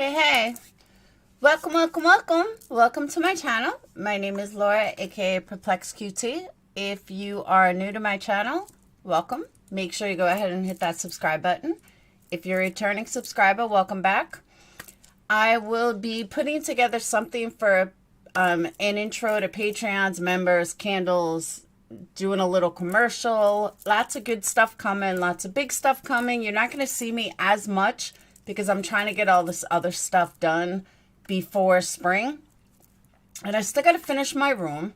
Hey. Welcome to my channel. My name is Laura, aka PURPLEXEDQT. If you are new to my channel, welcome. Make sure you go ahead and hit that subscribe button. If you're a returning subscriber, welcome back. I will be putting together something for an intro to Patreon's members, candles, doing a little commercial. Lots of good stuff coming, lots of big stuff coming. You're not going to see me as much because I'm trying to get all this other stuff done before spring. And I still got to finish my room.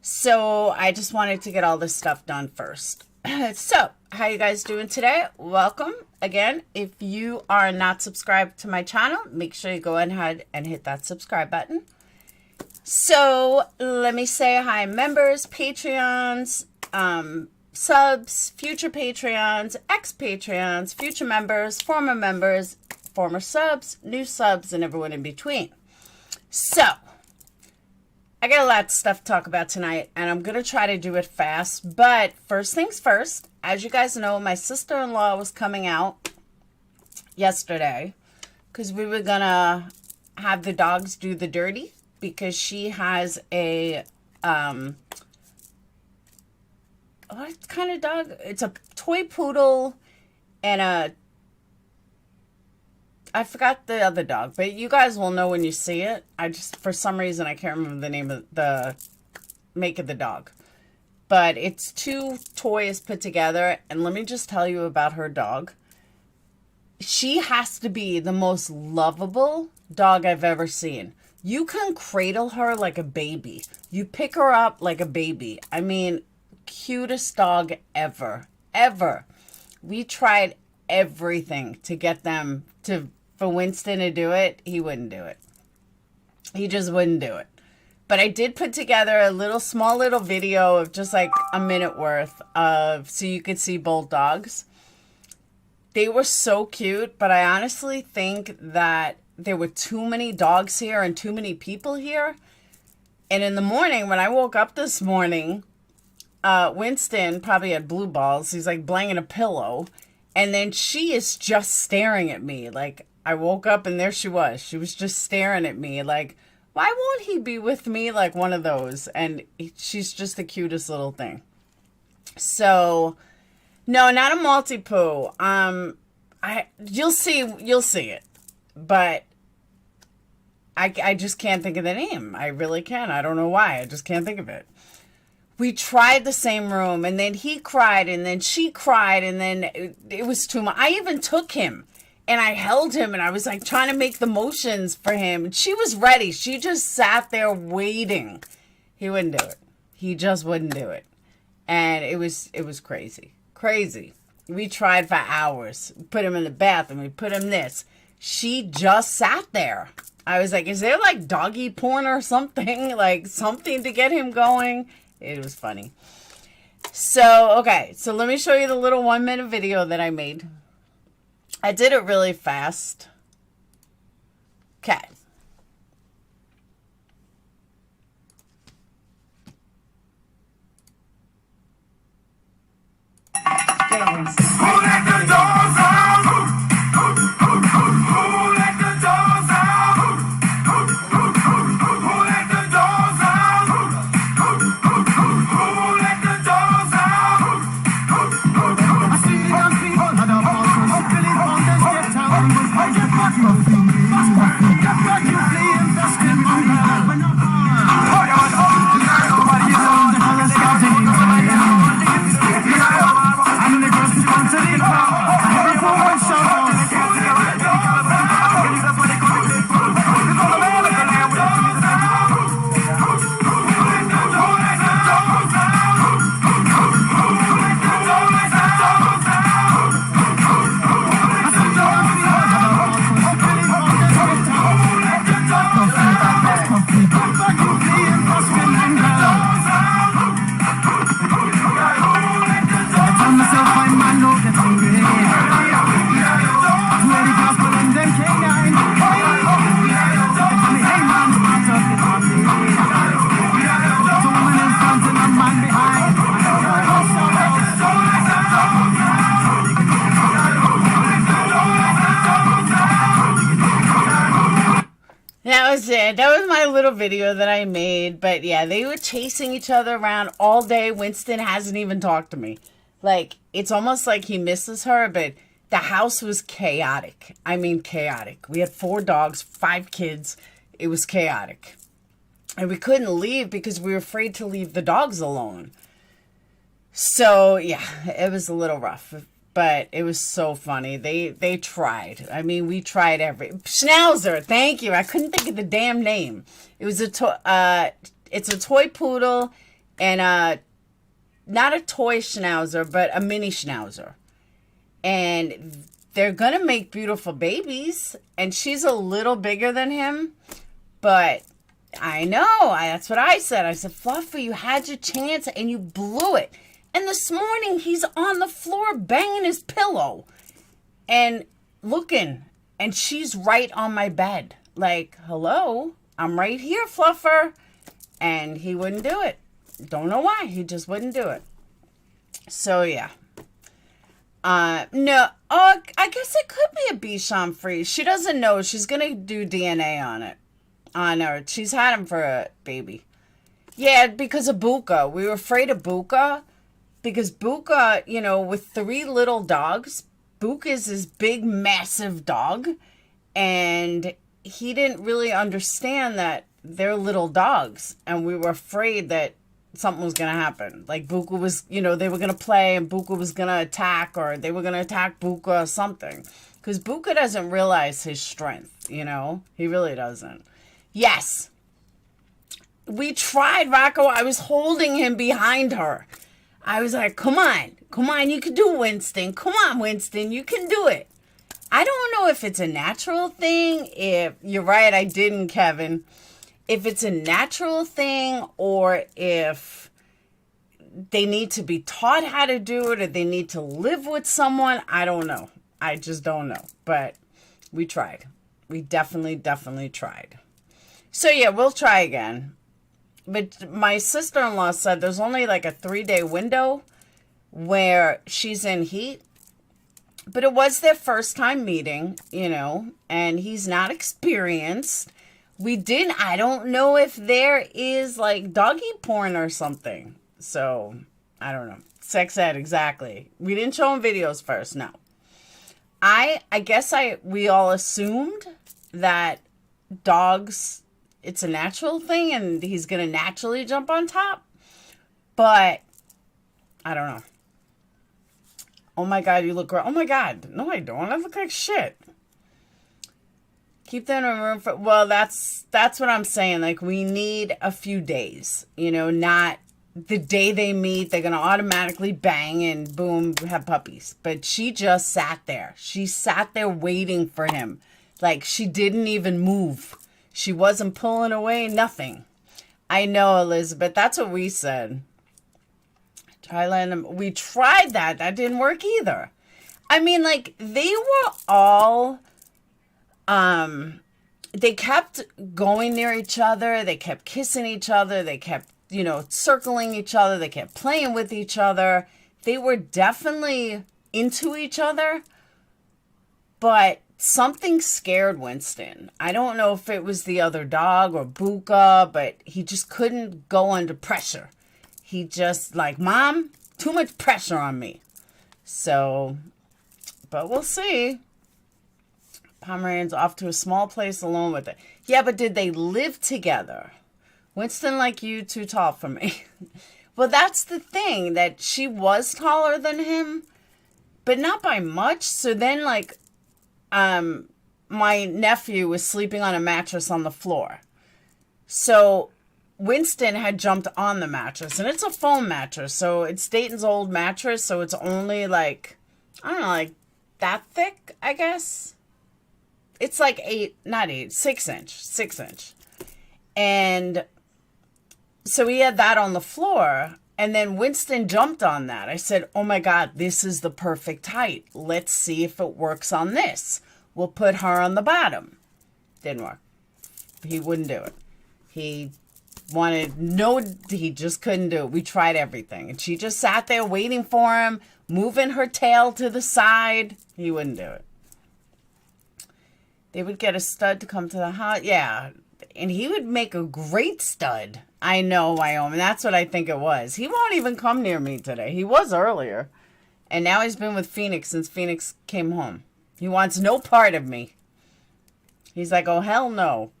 So I just wanted to get all this stuff done first. So, how you guys doing today? Welcome. Again, if you are not subscribed to my channel, make sure you go ahead and hit that subscribe button. So, let me say hi, members, Patreons, subs, future Patreons, ex-Patreons, future members, former subs, new subs, and everyone in between. So, I got a lot of stuff to talk about tonight, and I'm going to try to do it fast. But first things first, as you guys know, my sister-in-law was coming out yesterday because we were going to have the dogs do the dirty because she has a, what kind of dog? It's a toy poodle and I forgot the other dog, but you guys will know when you see it. For some reason, I can't remember the name of the make of the dog. But it's two toys put together, and let me just tell you about her dog. She has to be the most lovable dog I've ever seen. You can cradle her like a baby. You pick her up like a baby. I mean, cutest dog ever. Ever. We tried everything to get them for Winston to do it. He wouldn't do it. He just wouldn't do it. But I did put together a small little video of just like a minute worth of, so you could see both dogs. They were so cute, but I honestly think that there were too many dogs here and too many people here. And in the morning, when I woke up this morning, Winston probably had blue balls. He's like banging a pillow. And then she is just staring at me. Like, I woke up and there she was. She was just staring at me like, why won't he be with me? Like one of those. And she's just the cutest little thing. So, no, not a multi-poo. You'll see it. But I just can't think of the name. I really can't. I don't know why. I just can't think of it. We tried the same room, and then he cried, and then she cried, and then it was too much. I even took him, and I held him, and I was like trying to make the motions for him. And she was ready. She just sat there waiting. He wouldn't do it. He just wouldn't do it. And it was crazy. Crazy. We tried for hours. Put him in the bathroom. We put him this. She just sat there. I was like, is there like doggy porn or something? Like something to get him going? It was funny. So, okay. So let me show you the little 1-minute video that I made. I did it really fast. Okay. was it. That was my little video that I made. But yeah, they were chasing each other around all day. Winston hasn't even talked to me. Like, it's almost like he misses her, but the house was chaotic. I mean, chaotic. We had 4 dogs, 5 kids. It was chaotic. And we couldn't leave because we were afraid to leave the dogs alone. So, yeah, it was a little rough. But it was so funny. They tried. I mean, we tried Schnauzer, thank you. I couldn't think of the damn name. It was it's a toy poodle and not a toy Schnauzer, but a mini Schnauzer. And they're going to make beautiful babies. And she's a little bigger than him. But I know. That's what I said. I said, Fluffer, you had your chance and you blew it. And this morning, he's on the floor banging his pillow and looking. And she's right on my bed. Like, hello, I'm right here, Fluffer. And he wouldn't do it. Don't know why. He just wouldn't do it. So, yeah. No. Oh, I guess it could be a Bichon Frise. She doesn't know. She's going to do DNA on it. On her. She's had him for a baby. Yeah, because of Buka. We were afraid of Buka. Because Buka, you know, with 3 little dogs, Buka is this big, massive dog. And he didn't really understand that they're little dogs. And we were afraid that something was going to happen. Like Buka was, you know, they were going to play and Buka was going to attack. Or they were going to attack Buka or something. Because Buka doesn't realize his strength, you know. He really doesn't. Yes. We tried, Rocco. I was holding him behind her. I was like, come on, you can do Winston. Come on, Winston, you can do it. I don't know if it's a natural thing. If you're right, I didn't, Kevin. If it's a natural thing or if they need to be taught how to do it or they need to live with someone, I don't know. I just don't know. But we tried. We definitely tried. So, yeah, we'll try again. But my sister-in-law said there's only like a 3-day window where she's in heat. But it was their first time meeting, you know, and he's not experienced. I don't know if there is like doggy porn or something. So, I don't know. Sex ed, exactly. We didn't show him videos first, no. I guess we all assumed that dogs, it's a natural thing and he's going to naturally jump on top. But I don't know. Oh my God, you look great. Oh my God. No, I don't. I look like shit. Keep them in a room for, well, that's what I'm saying. Like, we need a few days, you know, not the day they meet, they're going to automatically bang and boom, have puppies. But she just sat there. She sat there waiting for him. Like, she didn't even move. She wasn't pulling away, nothing. I know, Elizabeth. That's what we said. We tried that. That didn't work either. I mean, like, they were all, they kept going near each other. They kept kissing each other. They kept, you know, circling each other. They kept playing with each other. They were definitely into each other. But something scared Winston. I don't know if it was the other dog or Buka, but he just couldn't go under pressure. He just like, Mom, too much pressure on me. So, but we'll see. Pomeranian's off to a small place alone with it. Yeah, but did they live together? Winston, like you, too tall for me. Well, that's the thing, that she was taller than him, but not by much. So then, like, my nephew was sleeping on a mattress on the floor. So Winston had jumped on the mattress, and it's a foam mattress. So it's Dayton's old mattress. So it's only like, I don't know, like that thick, I guess. It's like 6 inch. And so he had that on the floor. And then Winston jumped on that. I said, oh my God, this is the perfect height. Let's see if it works on this. We'll put her on the bottom. Didn't work. He wouldn't do it. He just couldn't do it. We tried everything. And she just sat there waiting for him, moving her tail to the side. He wouldn't do it. They would get a stud to come to the house. Yeah, and he would make a great stud. I know, Wyoming. That's what I think it was. He won't even come near me today. He was earlier. And now he's been with Phoenix since Phoenix came home. He wants no part of me. He's like, oh, hell no.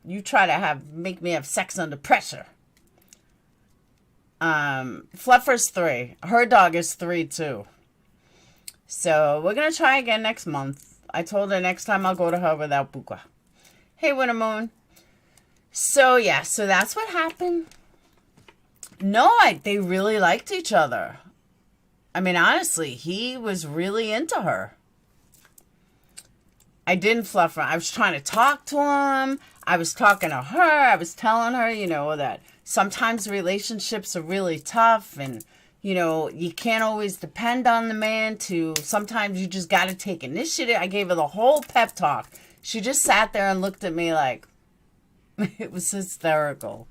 You try to make me have sex under pressure. Fluffer's 3. Her dog is 3 too. So we're going to try again next month. I told her next time I'll go to her without Buka. Hey, Winter Moon. So, yeah, so that's what happened. No, they really liked each other. I mean, honestly, he was really into her. I didn't fluff her. I was trying to talk to him. I was talking to her. I was telling her, you know, that sometimes relationships are really tough and, you know, you can't always depend on the man to, sometimes you just got to take initiative. I gave her the whole pep talk. She just sat there and looked at me like, it was hysterical.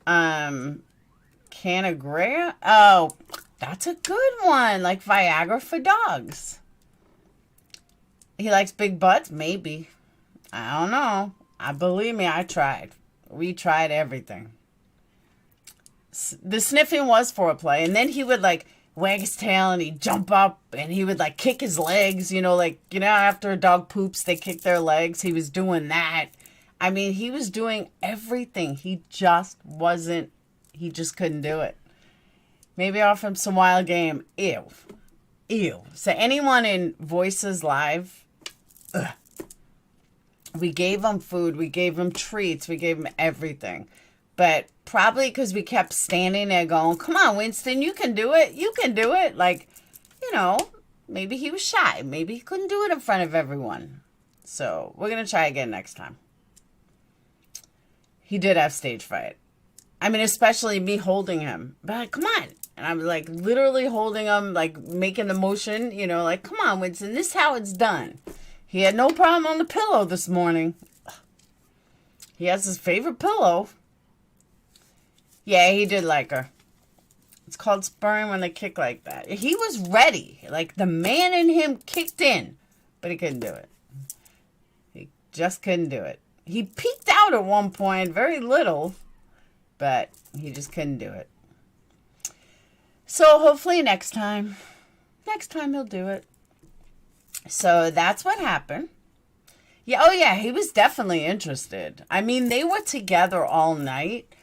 Canagra? Oh, that's a good one. Like Viagra for dogs. He likes big butts? Maybe. I don't know. Believe me, I tried. We tried everything. The sniffing was foreplay. And then he would like wag his tail and he'd jump up and he would like kick his legs. You know, like, you know, after a dog poops, they kick their legs. He was doing that. I mean, he was doing everything. He just couldn't do it. Maybe offer him some wild game. Ew. Ew. So anyone in Voices Live, ugh. We gave him food. We gave him treats. We gave him everything. But probably because we kept standing there going, come on, Winston, you can do it. You can do it. Like, you know, maybe he was shy. Maybe he couldn't do it in front of everyone. So we're going to try again next time. He did have stage fright. I mean, especially me holding him. But like, come on. And I'm like literally holding him, like making the motion, you know, like, come on, Winston, this is how it's done. He had no problem on the pillow this morning. He has his favorite pillow. Yeah, he did like her. It's called spurring when they kick like that. He was ready. Like the man in him kicked in, but he couldn't do it. He just couldn't do it. He peeked out at one point, very little, but he just couldn't do it. So hopefully next time he'll do it. So that's what happened. Yeah, oh yeah, he was definitely interested. I mean, they were together all night.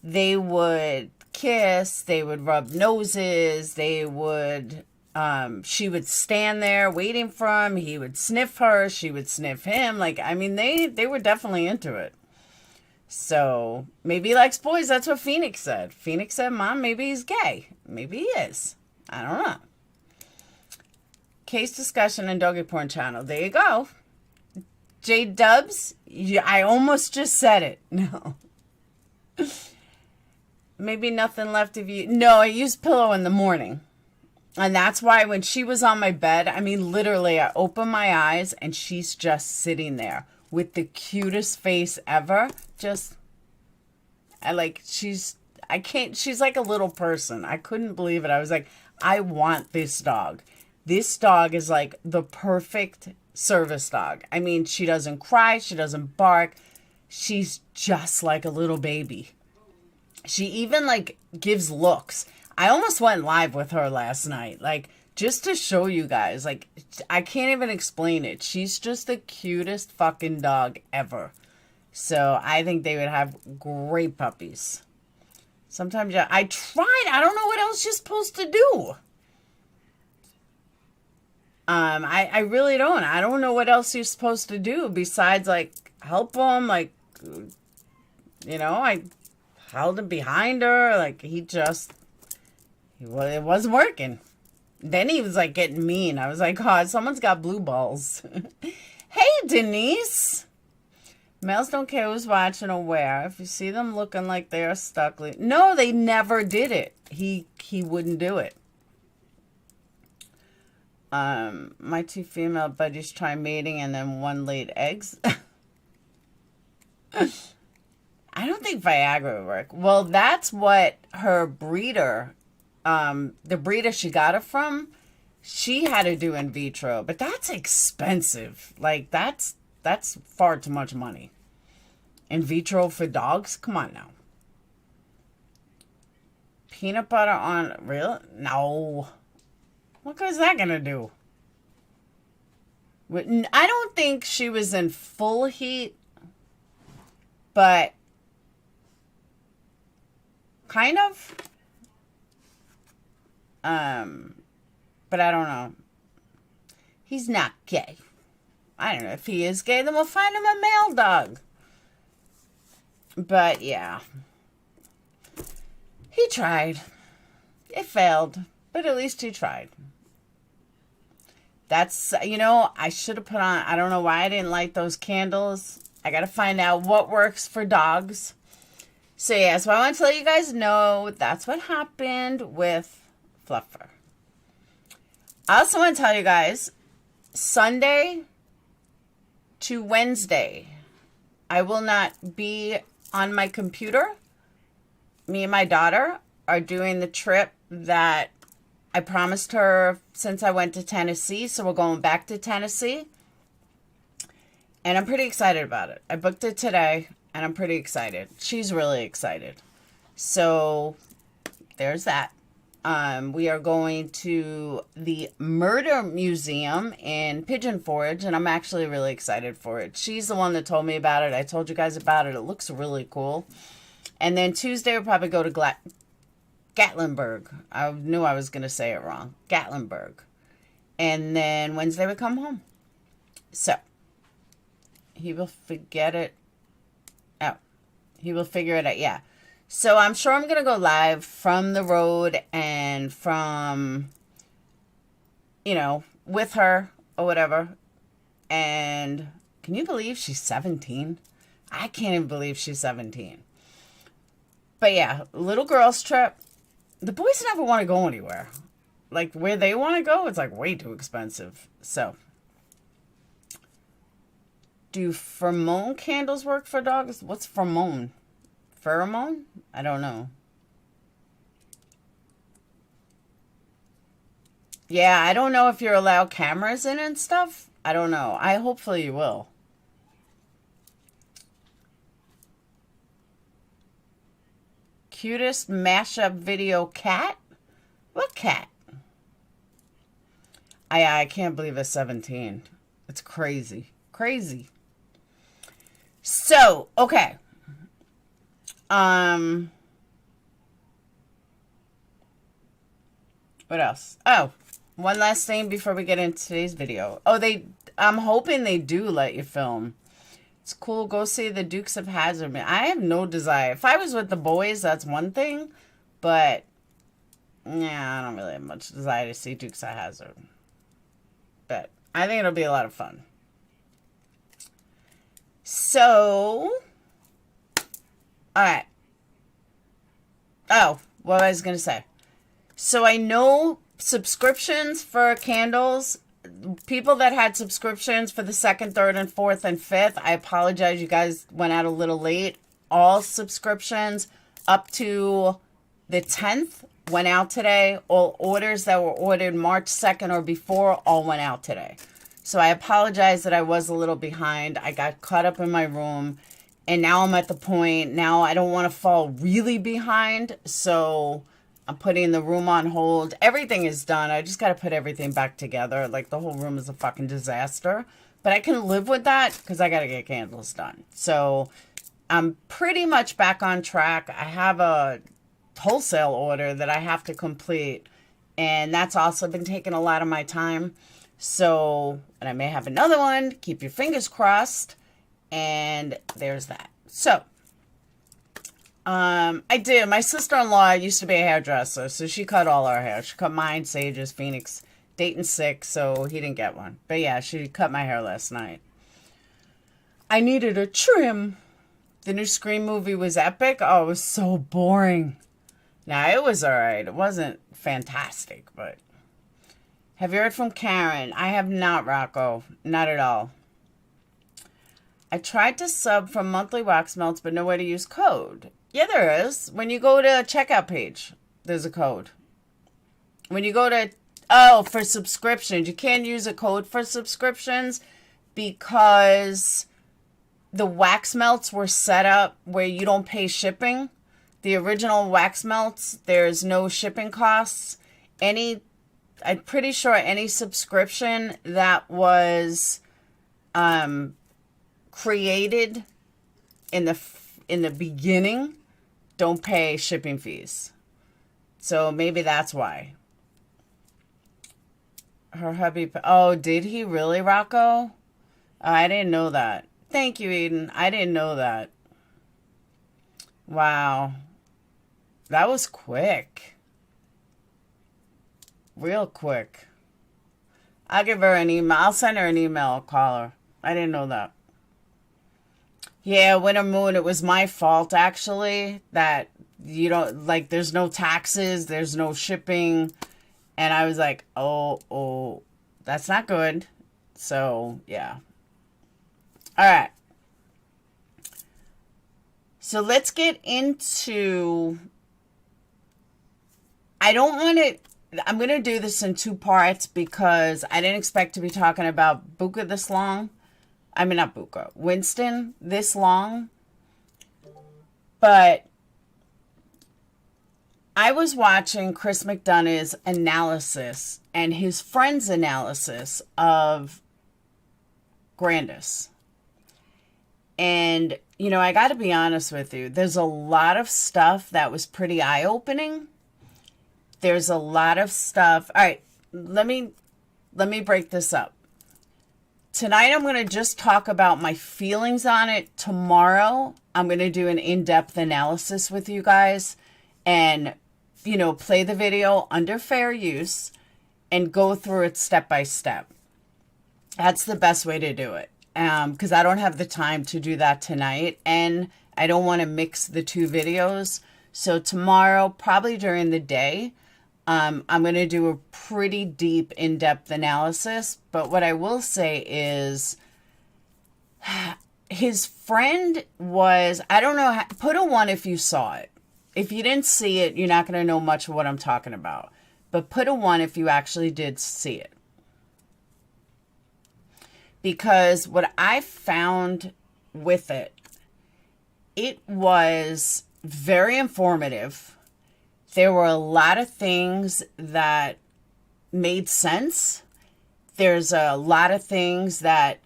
They would kiss, they would rub noses, they would, she would stand there waiting for him. He would sniff her, she would sniff him. Like, I mean, they were definitely into it. So maybe he likes boys. That's what Phoenix said. Phoenix said, Mom, maybe he's gay. Maybe he is. I don't know. Case discussion and doggy porn channel. There you go. J Dubs, I almost just said it. No. Maybe nothing left of you. No, I use pillow in the morning. And that's why when she was on my bed, I mean, literally, I open my eyes and she's just sitting there with the cutest face ever. Just, she's like a little person. I couldn't believe it. I was like, I want this dog. This dog is like the perfect service dog. I mean, she doesn't cry. She doesn't bark. She's just like a little baby. She even like gives looks. I almost went live with her last night. Like, just to show you guys, like, I can't even explain it. She's just the cutest fucking dog ever. So I think they would have great puppies. Sometimes, yeah, I tried. I don't know what else you're supposed to do. I really don't. I don't know what else you're supposed to do besides, like, help him. Like, you know, I held him behind her. Like, it wasn't working. Then he was, like, getting mean. I was like, oh, someone's got blue balls. Hey, Denise. Males don't care who's watching or where. If you see them looking like they're stuck. No, they never did it. He wouldn't do it. My 2 female buddies try mating and then one laid eggs. I don't think Viagra would work. Well, that's what her breeder, the breeder she got it from, she had to do in vitro. But that's expensive. Like, that's far too much money. In vitro for dogs? Come on now. Peanut butter on... Really? No. What good is that going to do? I don't think she was in full heat. But... kind of. But I don't know. He's not gay. I don't know. If he is gay, then we'll find him a male dog. But, yeah. He tried. It failed. But at least he tried. That's, you know, I should have put on... I don't know why I didn't light those candles. I got to find out what works for dogs. So, yeah. So, I want to let you guys know that's what happened with Fluffer. I also want to tell you guys... Sunday to Wednesday, I will not be on my computer. Me and my daughter are doing the trip that I promised her since I went to Tennessee. So we're going back to Tennessee. And I'm pretty excited about it. I booked it today and I'm pretty excited. She's really excited. So there's that. We are going to the Murder Museum in Pigeon Forge, and I'm actually really excited for it. She's the one that told me about it. I told you guys about it. It looks really cool. And then Tuesday, we'll probably go to Gatlinburg. I knew I was going to say it wrong. Gatlinburg. And then Wednesday, we come home. So, he will forget it. Oh, he will figure it out. Yeah. So I'm sure I'm going to go live from the road and from, you know, with her or whatever. And can you believe she's 17? I can't even believe she's 17. But yeah, little girl's trip. The boys never want to go anywhere. Like where they want to go, it's like way too expensive. So, do pheromone candles work for dogs? What's pheromone? Pheromone? I don't know. Yeah, I don't know if you're allowed cameras in and stuff. I don't know. Hopefully you will. Cutest mashup video cat? What cat? I can't believe it's 17. It's crazy. Crazy. So, okay. What else? Oh, one last thing before we get into today's video. Oh, I'm hoping they do let you film. It's cool. Go see the Dukes of Hazzard. I have no desire. If I was with the boys, that's one thing. But, yeah, I don't really have much desire to see Dukes of Hazzard. But I think it'll be a lot of fun. So... Alright. Oh, what I was going to say. So I know subscriptions for candles, people that had subscriptions for the 2nd, 3rd, and 4th, and 5th, I apologize. You guys went out a little late. All subscriptions up to the 10th went out today. All orders that were ordered March 2nd or before all went out today. So I apologize that I was a little behind. I got caught up in my room. And now I'm at the point, now I don't want to fall really behind. So I'm putting the room on hold. Everything is done. I just got to put everything back together. Like the whole room is a fucking disaster. But I can live with that because I got to get candles done. So I'm pretty much back on track. I have a wholesale order that I have to complete. And that's also been taking a lot of my time. So, and I may have another one. Keep your fingers crossed. And there's that. So, I did. My sister-in-law used to be a hairdresser, so she cut all our hair. She cut mine, Sage's, Phoenix, Dayton's sick, so he didn't get one. But yeah, she cut my hair last night. I needed a trim. The new Scream movie was epic. Oh, it was so boring. Now, it was alright. It wasn't fantastic, but... Have you heard from Karen? I have not, Rocco. Not at all. I tried to sub from monthly wax melts, but no way to use code. Yeah, there is. When you go to a checkout page, there's a code. When you go to, for subscriptions, you can't use a code for subscriptions because the wax melts were set up where you don't pay shipping. The original wax melts, there's no shipping costs. I'm pretty sure any subscription that was created in the beginning don't pay shipping fees. So maybe that's why. Her hubby, oh, did he really, Rocco? Oh, I didn't know that. Thank you, Eden. I didn't know that. Wow. That was quick. Real quick. I'll give her an email. I'll send her an email. I'll call her. I didn't know that. Yeah, Winter Moon, it was my fault, actually, that you don't, like, there's no taxes, there's no shipping. And I was like, oh, that's not good. So, yeah. All right. So let's get into, I'm going to do this in 2 parts because I didn't expect to be talking about Buka this long. I mean, not Buka, Winston this long. But I was watching Chris McDonough's analysis and his friend's analysis of Grandus. And, you know, I got to be honest with you. There's a lot of stuff that was pretty eye-opening. There's a lot of stuff. All right, let me break this up. Tonight, I'm going to just talk about my feelings on it. Tomorrow, I'm going to do an in-depth analysis with you guys and, you know, play the video under fair use and go through it step by step. That's the best way to do it. Because I don't have the time to do that tonight, and I don't want to mix the 2 videos. So tomorrow, probably during the day, I'm going to do a pretty deep, in-depth analysis. But what I will say is his friend was, I don't know, put a 1 if you saw it. If you didn't see it, you're not going to know much of what I'm talking about. But put a 1 if you actually did see it. Because what I found with it, it was very informative. There were a lot of things that made sense. There's a lot of things that...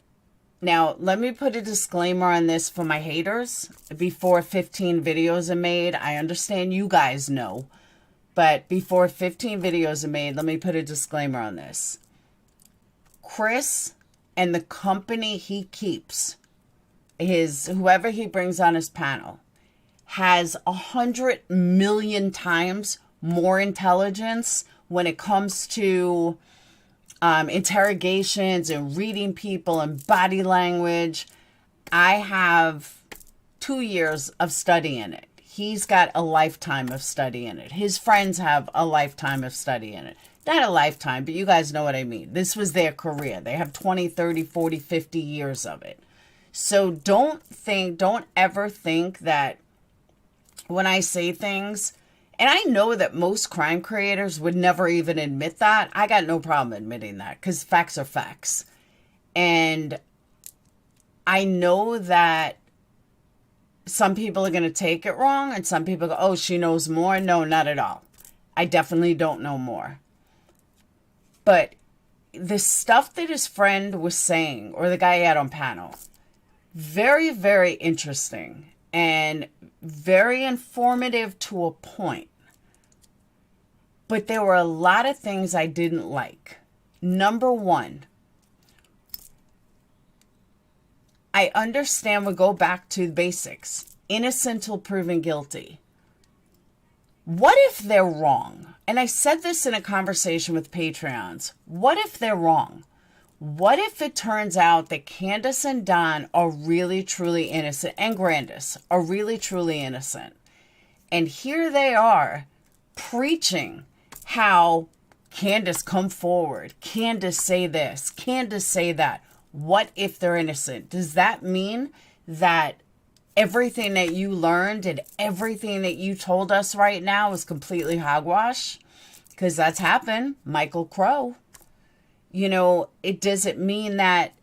Now, let me put a disclaimer on this for my haters. Before 15 videos are made, I understand you guys know. But before 15 videos are made, let me put a disclaimer on this. Chris and the company he keeps, whoever he brings on his panel, has 100 million times more intelligence when it comes to interrogations and reading people and body language. I have 2 years of study in it. He's got a lifetime of study in it. His friends have a lifetime of study in it. Not a lifetime, but you guys know what I mean. This was their career. They have 20, 30, 40, 50 years of it. So don't ever think that when I say things, and I know that most crime creators would never even admit that. I got no problem admitting that because facts are facts. And I know that some people are going to take it wrong and some people go, oh, she knows more. No, not at all. I definitely don't know more. But the stuff that his friend was saying, or the guy he had on panel, very, very interesting and very informative to a point. But there were a lot of things I didn't like. Number 1, I understand we go back to the basics. Innocent till proven guilty. What if they're wrong? And I said this in a conversation with Patreons. What if they're wrong? What if it turns out that Candace and Don are really, truly innocent, and Grandus are really, truly innocent? And here they are preaching how Candace come forward, Candace say this, Candace say that. What if they're innocent? Does that mean that everything that you learned and everything that you told us right now is completely hogwash? Because that's happened. Michael Crow. You know, it doesn't mean that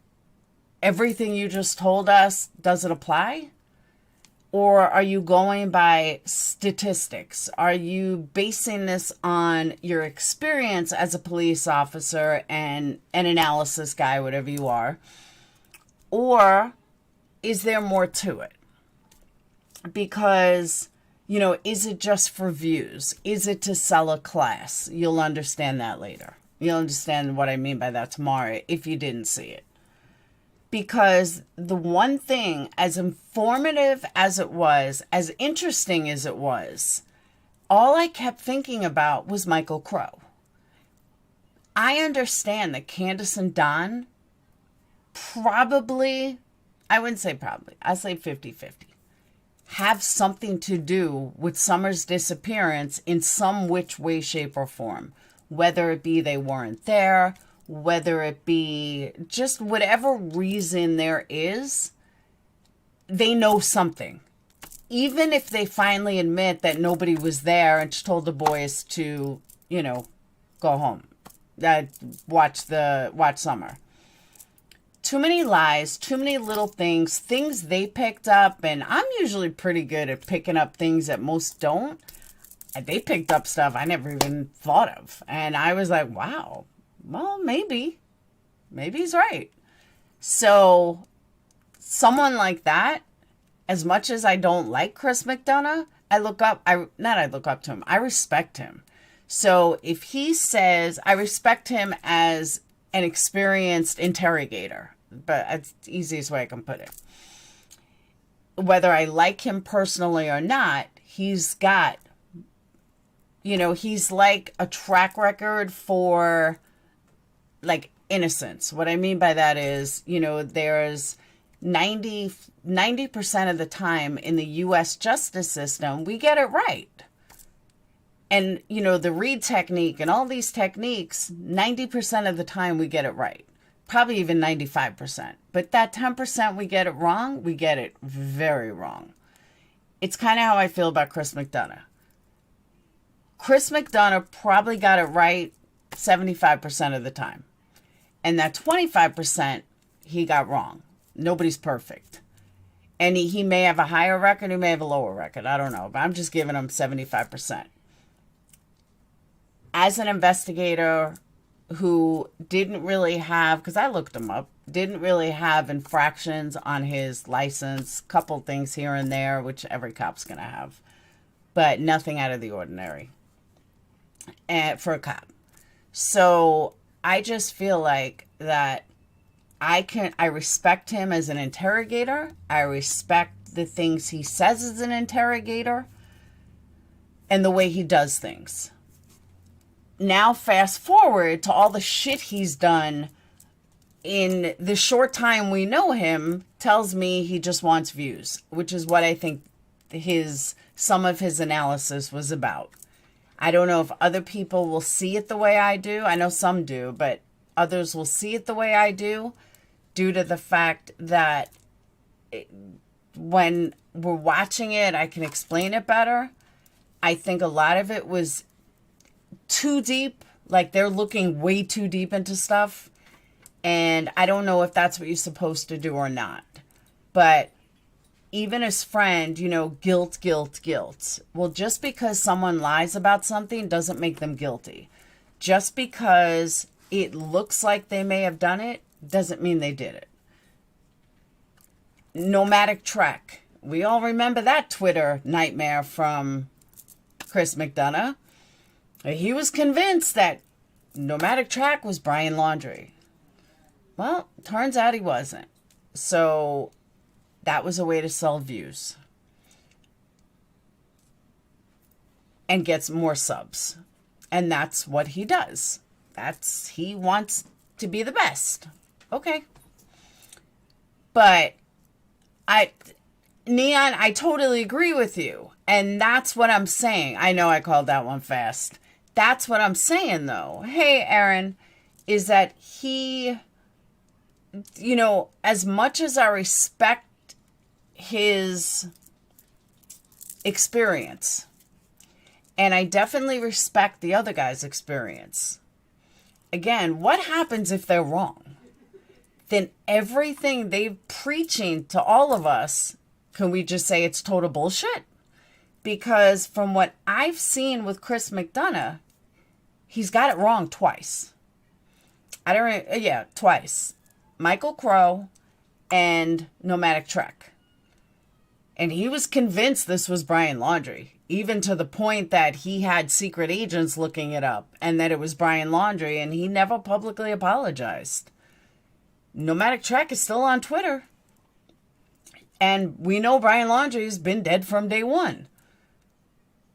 everything you just told us doesn't apply? Or are you going by statistics? Are you basing this on your experience as a police officer and an analysis guy, whatever you are? Or is there more to it? Because, you know, is it just for views? Is it to sell a class? You'll understand that later. You'll understand what I mean by that tomorrow if you didn't see it. Because the one thing, as informative as it was, as interesting as it was, all I kept thinking about was Michael Crow. I understand that Candace and Don probably, I wouldn't say probably, I say 50-50, have something to do with Summer's disappearance in some which way, shape, or form. Whether it be they weren't there, whether it be just whatever reason there is, they know something. Even if they finally admit that nobody was there and told the boys to, you know, go home, watch Summer. Too many lies, too many little things they picked up, and I'm usually pretty good at picking up things that most don't. They picked up stuff I never even thought of, and I was like, wow. Well, maybe he's right. So someone like that, as much as I don't like Chris McDonough, I look up to him. I respect him. So if he says, I respect him as an experienced interrogator, but it's the easiest way I can put it. Whether I like him personally or not, he's got, you know, he's like a track record for like innocence. What I mean by that is, you know, there's 90% of the time in the U.S. justice system, we get it right. And, you know, the Reed technique and all these techniques, 90% of the time we get it right. Probably even 95%. But that 10% we get it wrong, we get it very wrong. It's kind of how I feel about Chris McDonough. Chris McDonough probably got it right 75% of the time. And that 25% he got wrong. Nobody's perfect. And he may have a higher record, he may have a lower record. I don't know. But I'm just giving him 75%. As an investigator who didn't really have, because I looked him up, didn't really have infractions on his license, couple things here and there, which every cop's going to have, but nothing out of the ordinary for a cop. So I just feel like that I respect him as an interrogator. I respect the things he says as an interrogator and the way he does things. Now fast forward to all the shit he's done in the short time we know him tells me he just wants views, which is what I think some of his analysis was about. I don't know if other people will see it the way I do. I know some do, but others will see it the way I do due to the fact that when we're watching it, I can explain it better. I think a lot of it was too deep, like they're looking way too deep into stuff. And I don't know if that's what you're supposed to do or not. But even his friend, you know, guilt. Well, just because someone lies about something doesn't make them guilty. Just because it looks like they may have done it doesn't mean they did it. Nomadic Trek. We all remember that Twitter nightmare from Chris McDonough. He was convinced that Nomadic Trek was Brian Laundrie. Well, turns out he wasn't. So that was a way to sell views. And gets more subs. And that's what he does. He wants to be the best. Okay. But Neon, I totally agree with you. And that's what I'm saying. I know I called that one fast. That's what I'm saying, though. Hey, Aaron, is that he, you know, as much as I respect his experience, and I definitely respect the other guy's experience, again, what happens if they're wrong? then everything they're preaching to all of us, can we just say it's total bullshit? Because from what I've seen with Chris McDonough, he's got it wrong twice. Twice. Michael Crow and Nomadic Trek. And he was convinced this was Brian Laundrie, even to the point that he had secret agents looking it up and that it was Brian Laundrie, and he never publicly apologized. Nomadic Trek is still on Twitter. And we know Brian Laundrie's been dead from day one.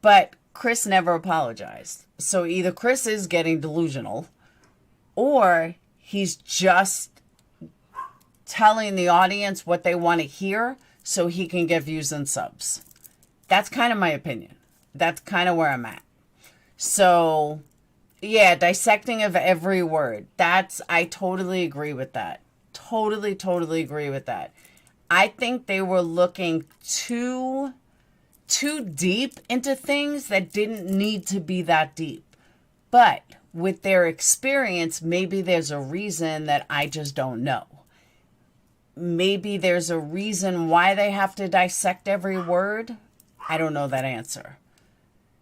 But Chris never apologized. So either Chris is getting delusional, or he's just telling the audience what they want to hear so he can get views and subs. That's kind of my opinion. That's kind of where I'm at. So, yeah, dissecting of every word. I totally agree with that. Totally agree with that. I think they were looking too deep into things that didn't need to be that deep. But with their experience, maybe there's a reason that I just don't know. Maybe there's a reason why they have to dissect every word. I don't know that answer.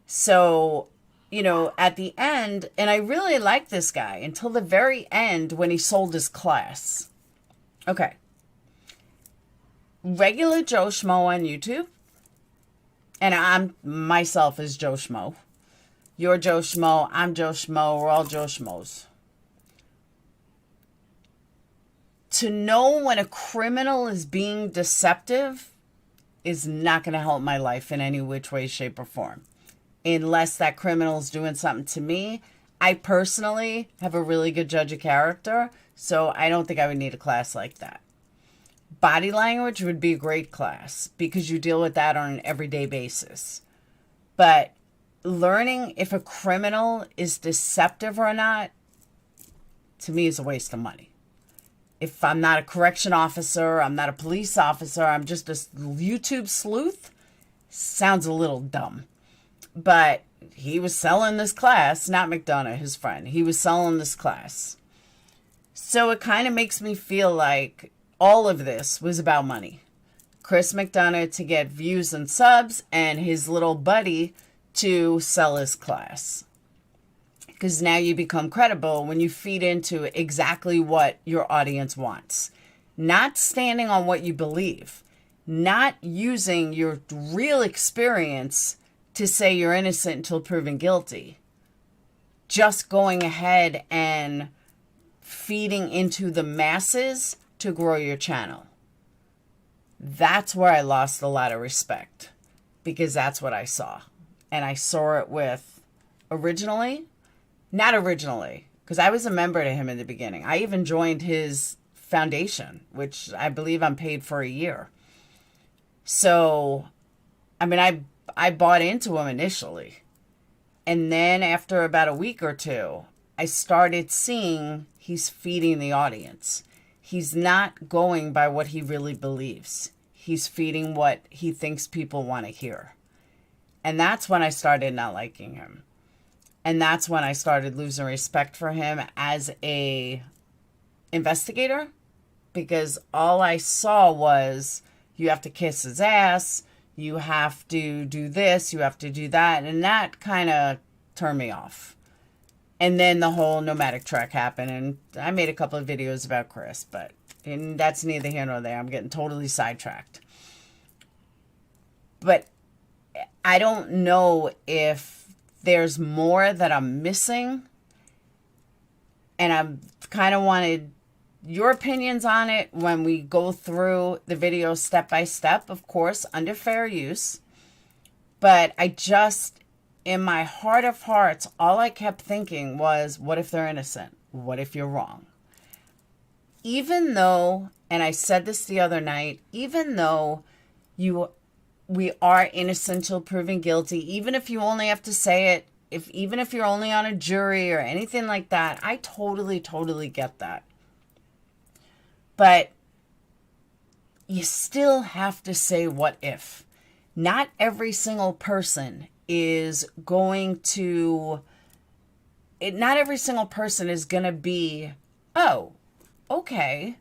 So, at the end, and I really like this guy until the very end when he sold his class. Okay. Regular Joe Schmo on YouTube. And I'm myself is Joe Schmo. You're Joe Schmo. I'm Joe Schmo. We're all Joe Schmoes. To know when a criminal is being deceptive is not going to help my life in any which way, shape, or form. Unless that criminal is doing something to me. I personally have a really good judge of character, so I don't think I would need a class like that. Body language would be a great class because you deal with that on an everyday basis. But learning if a criminal is deceptive or not, to me, is a waste of money. If I'm not a correction officer, I'm not a police officer, I'm just a YouTube sleuth, sounds a little dumb. But he was selling this class, not McDonough, his friend. He was selling this class. So it kind of makes me feel like all of this was about money. Chris McDonough to get views and subs, and his little buddy to sell his class. Because now you become credible when you feed into exactly what your audience wants. Not standing on what you believe. Not using your real experience to say you're innocent until proven guilty. Just going ahead and feeding into the masses to grow your channel. That's where I lost a lot of respect. Because that's what I saw. And I saw it with not originally, because I was a member to him in the beginning. I even joined his foundation, which I believe I'm paid for a year. So, I bought into him initially. And then after about a week or two, I started seeing he's feeding the audience. He's not going by what he really believes. He's feeding what he thinks people want to hear. And that's when I started not liking him. And that's when I started losing respect for him as a investigator. Because all I saw was, you have to kiss his ass, you have to do this, you have to do that. And that kind of turned me off. And then the whole Nomadic Trek happened. And I made a couple of videos about Chris. And that's neither here nor there. I'm getting totally sidetracked. But I don't know if there's more that I'm missing. And I kind of wanted your opinions on it when we go through the video step by step, of course, under fair use. But I just, in my heart of hearts, all I kept thinking was, what if they're innocent? What if you're wrong? Even though, and I said this the other night, even though we are innocent till proven guilty, even if you only have to say it, even if you're only on a jury or anything like that, I totally get that. But you still have to say what if. Not every single person is going to, not every single person is going to be, oh, okay,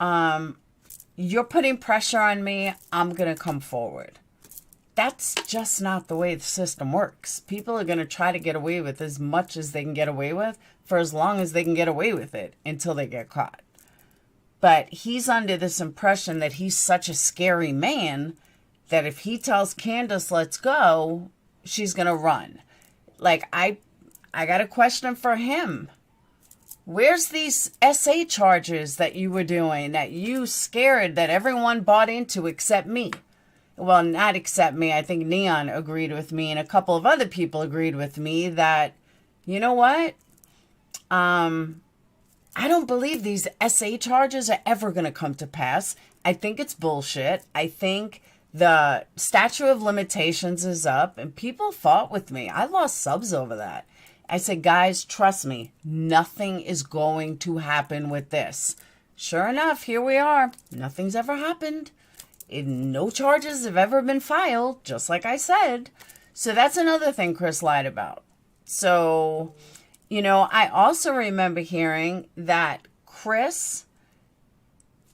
You're putting pressure on me. I'm going to come forward. That's just not the way the system works. People are going to try to get away with as much as they can get away with for as long as they can get away with it until they get caught. But he's under this impression that he's such a scary man that if he tells Candace, let's go, she's going to run. Like, I got a question for him. Where's these SA charges that you were doing that you scared that everyone bought into except me? Well, not except me. I think Neon agreed with me and a couple of other people agreed with me that, you know what? I don't believe these SA charges are ever going to come to pass. I think it's bullshit. I think the statute of limitations is up and people fought with me. I lost subs over that. I said, guys, trust me, nothing is going to happen with this. Sure enough, here we are. Nothing's ever happened. No charges have ever been filed, just like I said. So that's another thing Chris lied about. So, you know, I also remember hearing that Chris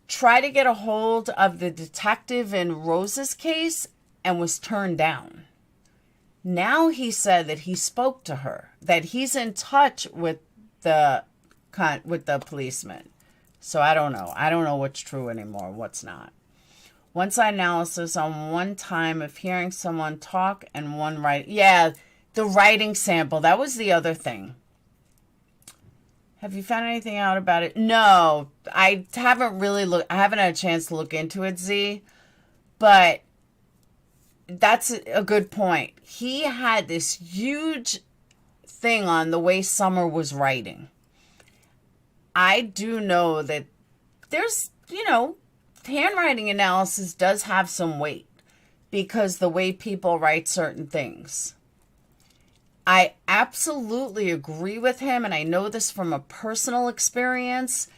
tried to get a hold of the detective in Rose's case and was turned down. Now he said that he spoke to her, that he's in touch with the policeman. So I don't know. I don't know what's true anymore, what's not. One-side analysis on one time of hearing someone talk and one write. Yeah, the writing sample. That was the other thing. Have you found anything out about it? No, I haven't really looked. I haven't had a chance to look into it, Z. But that's a good point. He had this huge thing on the way Summer was writing. I do know that there's, you know, handwriting analysis does have some weight because the way people write certain things. I absolutely agree with him, and I know this from a personal experience.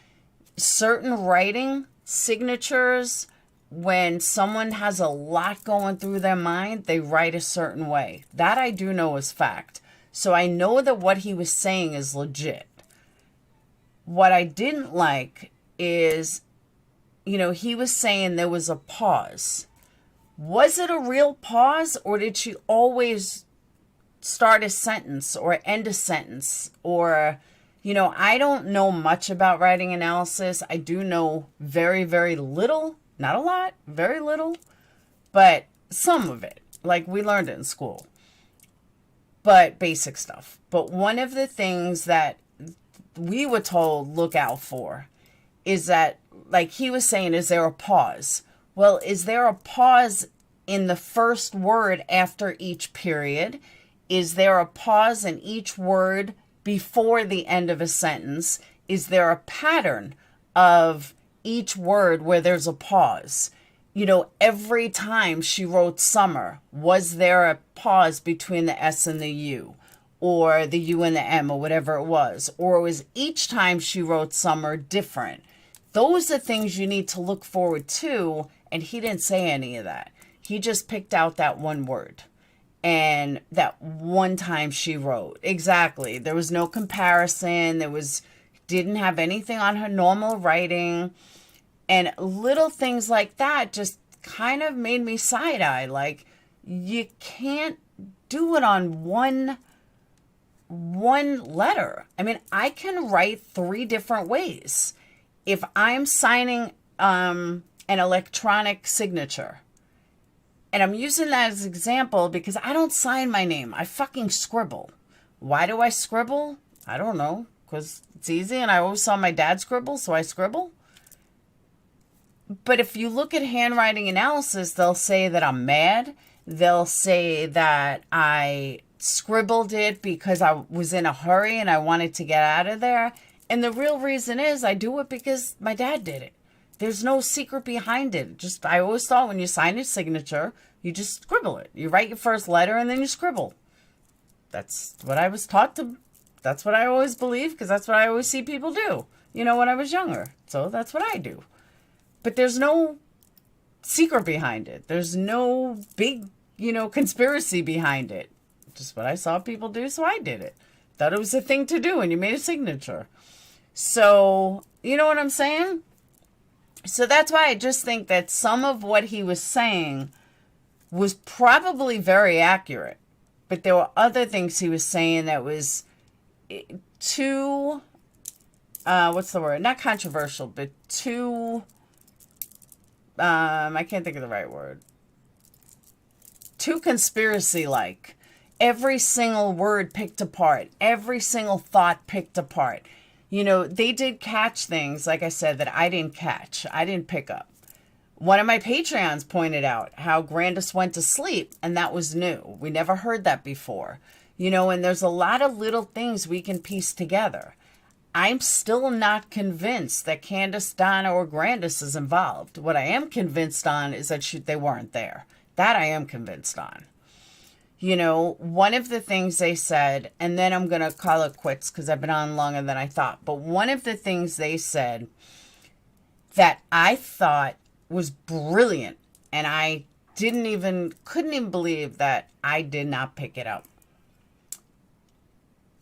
Certain writing signatures, when someone has a lot going through their mind, they write a certain way. That I do know is fact. So I know that what he was saying is legit. What I didn't like is, you know, he was saying there was a pause. Was it a real pause, or did she always start a sentence or end a sentence? Or, you know, I don't know much about writing analysis. I do know very, very little. Not a lot, very little, but some of it. Like we learned it in school. But basic stuff. But one of the things that we were told look out for is that, like he was saying, is there a pause? Well, is there a pause in the first word after each period? Is there a pause in each word before the end of a sentence? Is there a pattern of each word where there's a pause? You know, every time she wrote Summer, was there a pause between the S and the U? Or the U and the M, or whatever it was? Or was each time she wrote Summer different? Those are things you need to look forward to, and he didn't say any of that. He just picked out that one word. And that one time she wrote. Exactly. There was no comparison. Didn't have anything on her normal writing. And little things like that just kind of made me side-eye. Like, you can't do it on one letter. I mean, I can write 3 different ways. If I'm signing an electronic signature, and I'm using that as an example because I don't sign my name. I fucking scribble. Why do I scribble? I don't know. Because it's easy and I always saw my dad scribble, so I scribble. But if you look at handwriting analysis, they'll say that I'm mad. They'll say that I scribbled it because I was in a hurry and I wanted to get out of there. And the real reason is I do it because my dad did it. There's no secret behind it. I always thought when you sign your signature, you just scribble it. You write your first letter and then you scribble. That's what I was taught to. That's what I always believe because that's what I always see people do, you know, when I was younger. So that's what I do. But there's no secret behind it. There's no big, you know, conspiracy behind it. Just what I saw people do, so I did it. Thought it was a thing to do and you made a signature. So, you know what I'm saying? So that's why I just think that some of what he was saying was probably very accurate. But there were other things he was saying that was too, what's the word? Not controversial, but too, I can't think of the right word. Too conspiracy-like. Every single word picked apart. Every single thought picked apart. You know, they did catch things, like I said, that I didn't catch. I didn't pick up. One of my Patreons pointed out how Grandus went to sleep, and that was new. We never heard that before. You know, and there's a lot of little things we can piece together. I'm still not convinced that Candace, Donna, or Grandus is involved. What I am convinced on is that they weren't there. That I am convinced on. You know, one of the things they said, and then I'm going to call it quits because I've been on longer than I thought, but one of the things they said that I thought was brilliant, and I couldn't even believe that I did not pick it up.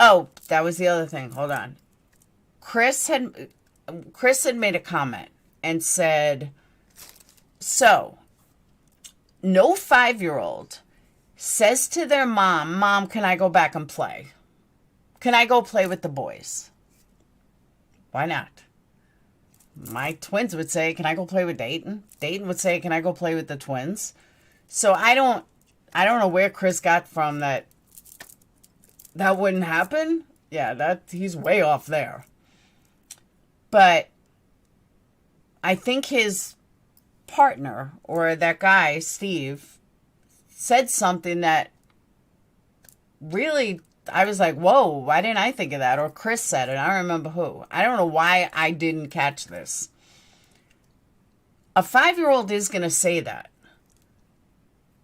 Oh, that was the other thing. Hold on. Chris had made a comment and said, so, no 5-year-old says to their mom, Mom, can I go back and play? Can I go play with the boys? Why not? My twins would say, can I go play with Dayton? Dayton would say, can I go play with the twins? So I don't know where Chris got from that wouldn't happen. Yeah, he's way off there. But I think his partner, or that guy, Steve, said something that really, I was like, whoa, why didn't I think of that? Or Chris said it. I don't remember who. I don't know why I didn't catch this. A 5-year-old is going to say that.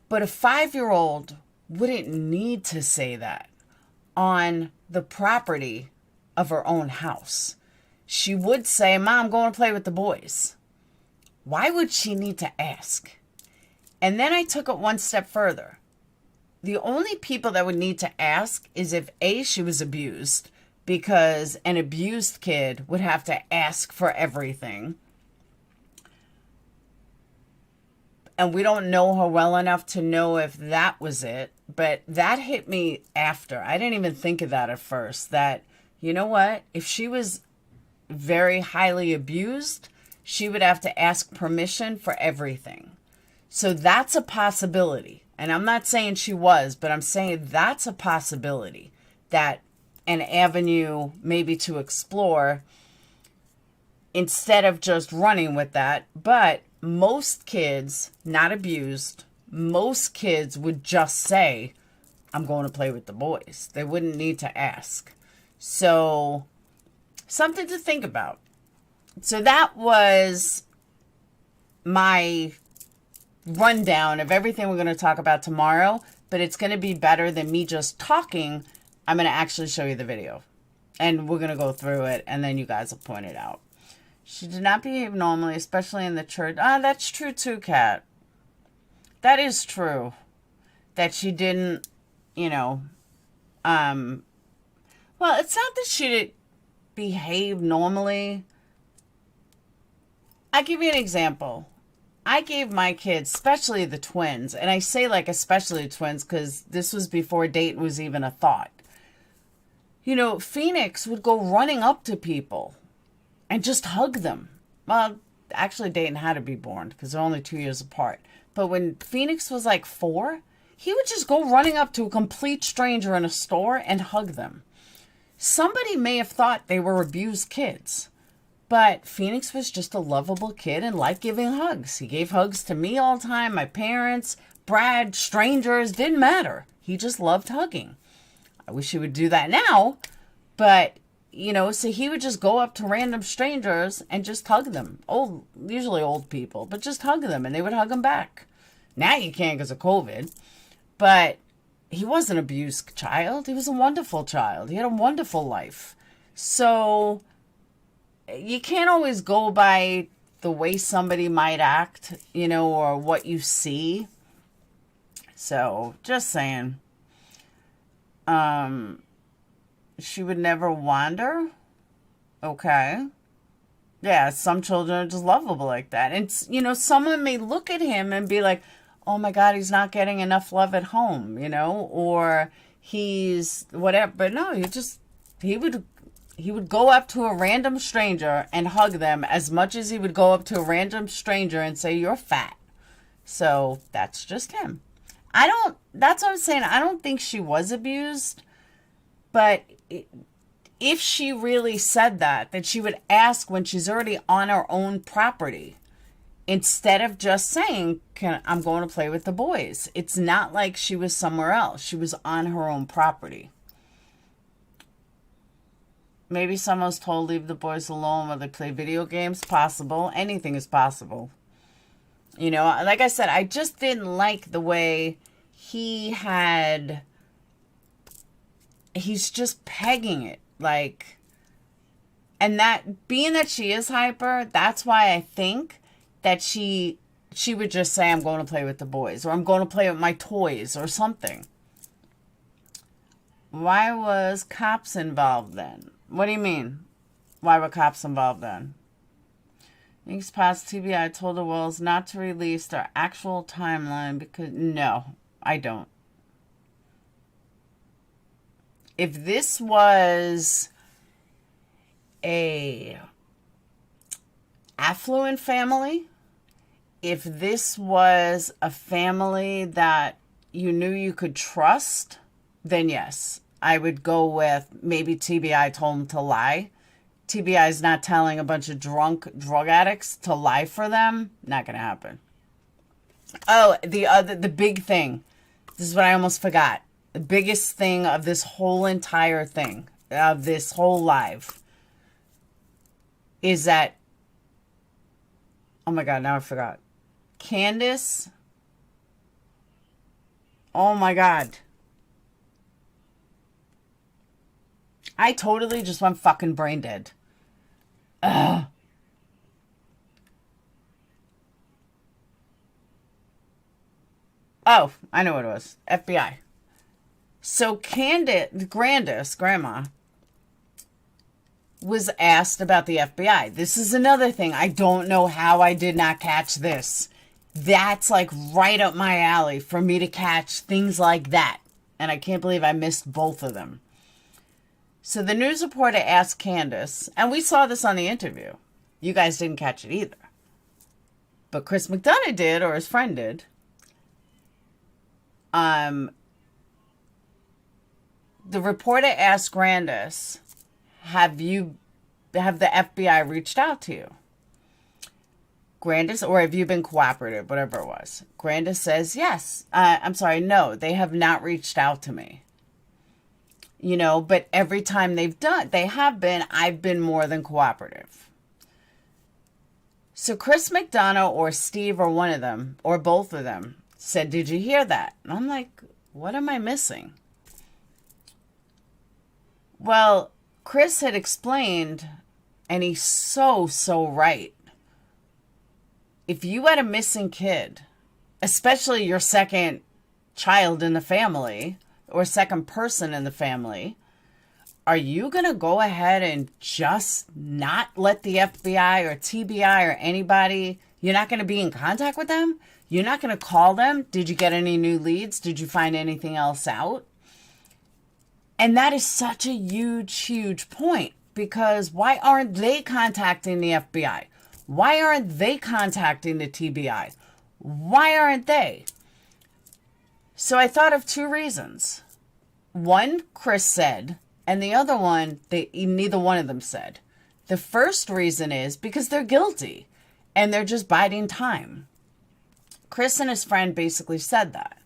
But a 5-year-old wouldn't need to say that on the property of her own house. She would say, Mom, I'm going to play with the boys. Why would she need to ask? And then I took it one step further. The only people that would need to ask is if A, she was abused, because an abused kid would have to ask for everything. And we don't know her well enough to know if that was it. But that hit me after. I didn't even think of that at first. That, you know what? If she was very highly abused, she would have to ask permission for everything. So that's a possibility. And I'm not saying she was, but I'm saying that's a possibility. That an avenue maybe to explore instead of just running with that. But most kids, not abused, most kids would just say, I'm going to play with the boys. They wouldn't need to ask. So, something to think about. So that was my rundown of everything we're going to talk about tomorrow. But it's going to be better than me just talking. I'm going to actually show you the video. And we're going to go through it, and then you guys will point it out. She did not behave normally, especially in the church. That's true too, Kat. That is true. That she didn't, well, it's not that she didn't behave normally. I'll give you an example. I gave my kids, especially the twins, and I say like especially twins because this was before Dayton was even a thought. Phoenix would go running up to people and just hug them. Well, actually, Dayton had to be born because they're only 2 years apart. But when Phoenix was like 4, he would just go running up to a complete stranger in a store and hug them. Somebody may have thought they were abused kids, but Phoenix was just a lovable kid and liked giving hugs. He gave hugs to me all the time, my parents, Brad, strangers, didn't matter. He just loved hugging. I wish he would do that now, but so he would just go up to random strangers and just hug them. Usually old people, but just hug them, and they would hug him back. Now you can't because of COVID, but he was an abused child. He was a wonderful child. He had a wonderful life. So you can't always go by the way somebody might act, or what you see. So just saying. She would never wander. Okay. Yeah, some children are just lovable like that. And, someone may look at him and be like, oh my God, he's not getting enough love at home, or he's whatever. But no, he would go up to a random stranger and hug them as much as he would go up to a random stranger and say, you're fat. So that's just him. That's what I'm saying. I don't think she was abused, but if she really said that she would ask when she's already on her own property instead of just saying, I'm going to play with the boys. It's not like she was somewhere else. She was on her own property. Maybe someone was told leave the boys alone while they play video games. Possible. Anything is possible. Like I said, I just didn't like the way he's just pegging it. And that being that she is hyper, that's why I think that she would just say, I'm going to play with the boys, or I'm going to play with my toys or something. Why was cops involved then? What do you mean? Why were cops involved then? Weeks past, TBI told the Wells not to release their actual timeline because... No, I don't. If this was a affluent family, if this was a family that you knew you could trust, then yes, I would go with maybe TBI told them to lie. TBI is not telling a bunch of drunk drug addicts to lie for them. Not going to happen. Oh, the big thing. This is what I almost forgot. The biggest thing of this whole entire thing, of this whole live, is that, oh my God, now I forgot. Candace, oh my God. I totally just went fucking brain dead. Ugh. Oh, I know what it was. FBI. So Grandus, Grandma, was asked about the FBI. This is another thing. I don't know how I did not catch this. That's like right up my alley for me to catch things like that. And I can't believe I missed both of them. So the news reporter asked Candace, and we saw this on the interview. You guys didn't catch it either. But Chris McDonough did, or his friend did. The reporter asked Grandus, have the FBI reached out to you? Grandus, or have you been cooperative, whatever it was. Grandus says, yes. No, they have not reached out to me. But every time I've been more than cooperative. So Chris McDonough or Steve or one of them, or both of them, said, did you hear that? And I'm like, what am I missing? Well, Chris had explained, and he's so right. If you had a missing kid, especially your second child in the family, or second person in the family, are you going to go ahead and just not let the FBI or TBI or anybody, you're not going to be in contact with them? You're not going to call them? Did you get any new leads? Did you find anything else out? And that is such a huge point, because why aren't they contacting the FBI? Why aren't they contacting the TBI? Why aren't they? So I thought of two reasons. One, Chris said, and the other one, neither one of them said. The first reason is because they're guilty and they're just biding time. Chris and his friend basically said that.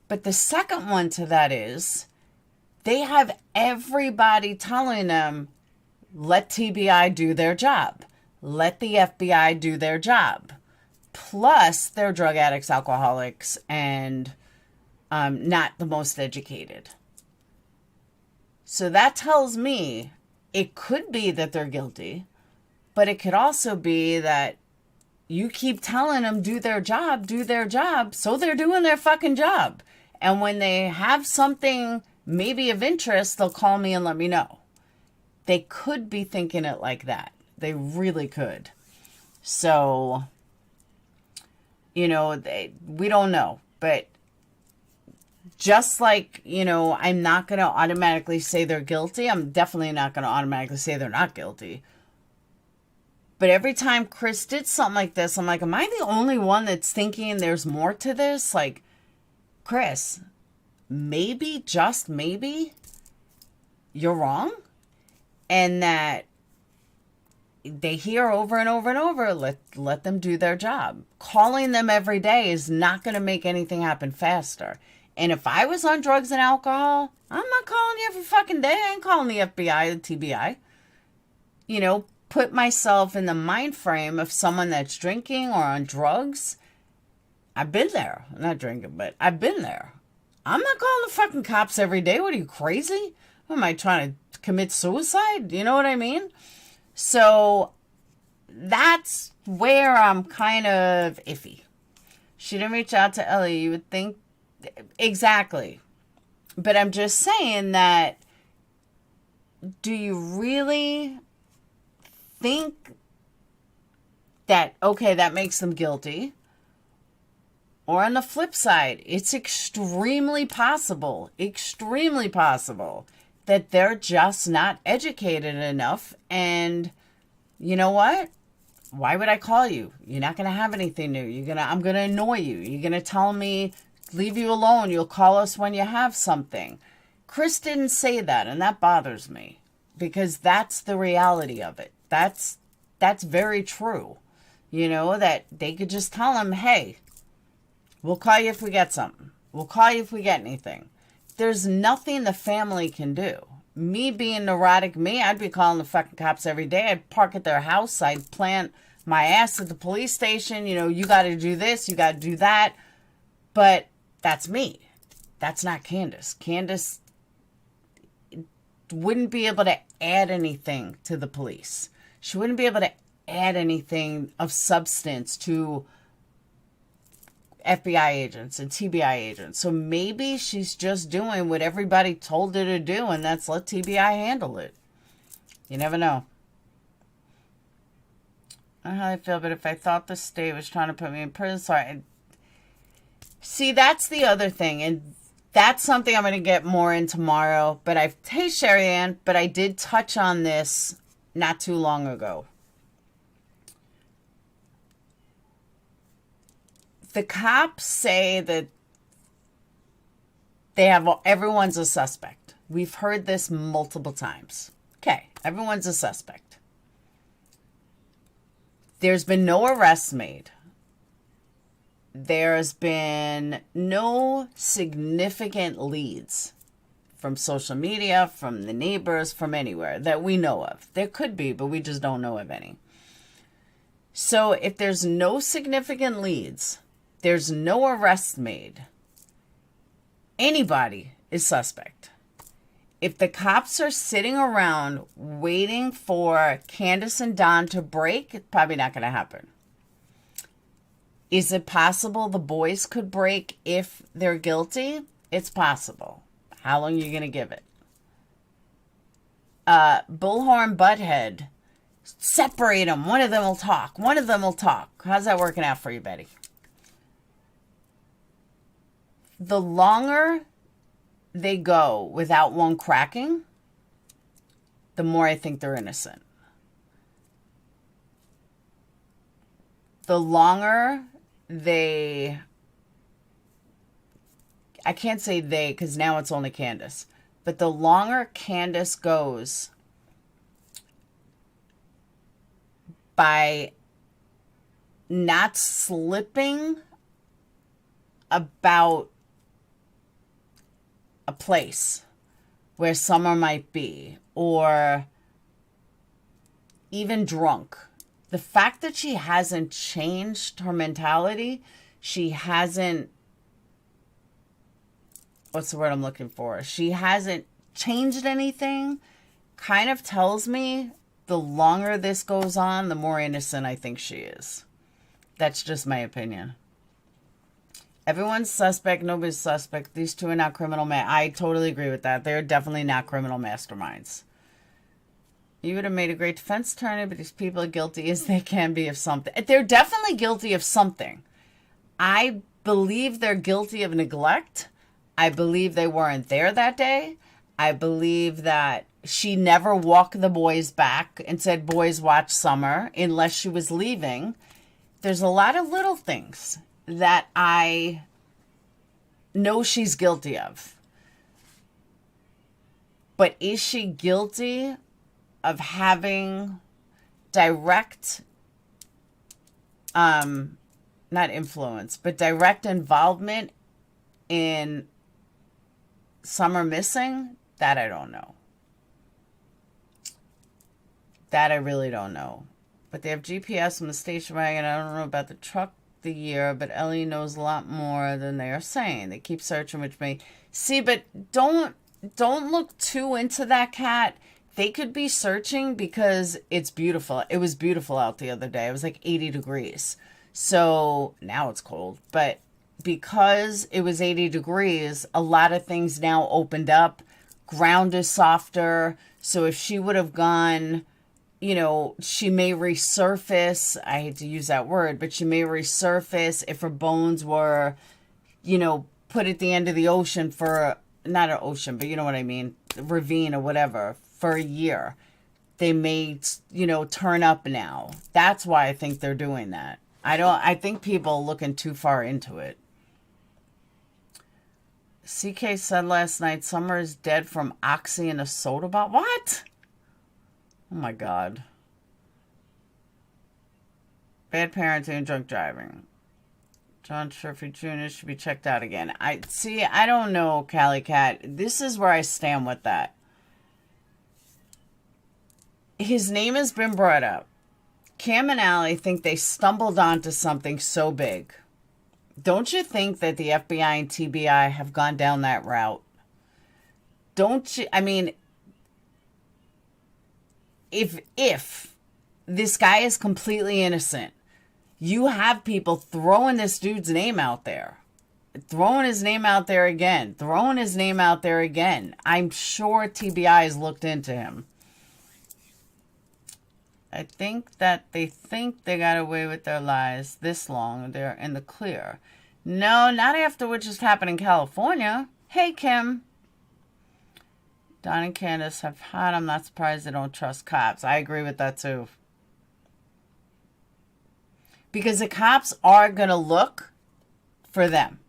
But the second one to that is they have everybody telling them, let TBI do their job. Let the FBI do their job. Plus, they're drug addicts, alcoholics, and not the most educated. So that tells me it could be that they're guilty, but it could also be that you keep telling them do their job, so they're doing their fucking job. And when they have something maybe of interest, they'll call me and let me know. They could be thinking it like that. They really could. So, you know, we don't know. But just like, you know, I'm not going to automatically say they're guilty. I'm definitely not going to automatically say they're not guilty. But every time Chris did something like this, I'm like, am I the only one that's thinking there's more to this? Like, Chris, maybe, just maybe, you're wrong. And that they hear over and over and over, let them do their job. Calling them every day is not going to make anything happen faster. And if I was on drugs and alcohol, I'm not calling you every fucking day. I ain't calling the FBI or the TBI. You know, put myself in the mind frame of someone that's drinking or on drugs. I've been there. I'm not drinking, but I've been there. I'm not calling the fucking cops every day. What are you, crazy? Am I trying to commit suicide? You know what I mean? So that's where I'm kind of iffy. She didn't reach out to Ellie. You would think. Exactly. But I'm just saying that, do you really think that, okay, that makes them guilty? Or on the flip side, it's extremely possible that they're just not educated enough. And you know what? Why would I call you? You're not going to have anything new. I'm going to annoy you. You're going to tell me, leave you alone. You'll call us when you have something. Chris didn't say that, and that bothers me because that's the reality of it. That's very true. You know, that they could just tell him, hey, we'll call you if we get something. We'll call you if we get anything. There's nothing the family can do. Me being neurotic me, I'd be calling the fucking cops every day. I'd park at their house. I'd plant my ass at the police station. You know, you got to do this. You got to do that. But that's me. That's not Candace. Candace wouldn't be able to add anything to the police. She wouldn't be able to add anything of substance to FBI agents and TBI agents. So maybe she's just doing what everybody told her to do, and that's let TBI handle it. You never know. I don't know how I feel, but if I thought the state was trying to put me in prison, sorry. See, that's the other thing, and that's something I'm going to get more in tomorrow. But hey, Sherry Ann, but I did touch on this not too long ago. The cops say that they have everyone's a suspect. We've heard this multiple times. Okay, everyone's a suspect. There's been no arrests made. There's been no significant leads from social media, from the neighbors, from anywhere that we know of. There could be, but we just don't know of any. So if there's no significant leads, there's no arrests made, anybody is suspect. If the cops are sitting around waiting for Candace and Don to break, it's probably not going to happen. Is it possible the boys could break if they're guilty? It's possible. How long are you going to give it? Bullhorn, Butthead, separate them. One of them will talk. One of them will talk. How's that working out for you, Betty? The longer they go without one cracking, the more I think they're innocent. The longer they, I can't say they because now it's only Candace, but the longer Candace goes by not slipping about a place where Summer might be, or even drunk. The fact that she hasn't changed her mentality, she hasn't, what's the word I'm looking for? She hasn't changed anything, kind of tells me the longer this goes on, the more innocent I think she is. That's just my opinion. Everyone's suspect, nobody's suspect. These two are not criminal I totally agree with that. They're definitely not criminal masterminds. You would have made a great defense attorney, but these people are guilty as they can be of something. They're definitely guilty of something. I believe they're guilty of neglect. I believe they weren't there that day. I believe that she never walked the boys back and said, boys, watch Summer, unless she was leaving. There's a lot of little things that I know she's guilty of. But is she guilty of having direct, not influence, but direct involvement in Summer missing? That I don't know. That I really don't know. But they have GPS from the station wagon. I don't know about the truck the year, but Ellie knows a lot more than they are saying. They keep searching, which may see, but don't look too into that, cat. They could be searching because it's beautiful. It was beautiful out the other day. It was like 80 degrees. So now it's cold, but because it was 80 degrees, a lot of things now opened up. Ground is softer. So if she would have gone, you know, she may resurface. I hate to use that word, but she may resurface if her bones were, you know, put at the end of the ocean for, not an ocean, but you know what I mean, ravine or whatever, for a year. They may, you know, turn up now. That's why I think they're doing that. I think people are looking too far into it. CK said last night, Summer is dead from oxy in a soda bottle. What? Oh my God. Bad parenting and drunk driving. John Sherfy Jr. should be checked out again. I don't know, Callie Cat. This is where I stand with that. His name has been brought up. Cam and Allie think they stumbled onto something so big. Don't you think that the FBI and TBI have gone down that route? Don't you? I mean, if this guy is completely innocent, you have people throwing this dude's name out there. Throwing his name out there again. Throwing his name out there again. I'm sure TBI has looked into him. I think that they got away with their lies this long. They're in the clear. No, not after what just happened in California. Hey, Kim. Don and Candace have had. I'm not surprised they don't trust cops. I agree with that, too. Because the cops are going to look for them.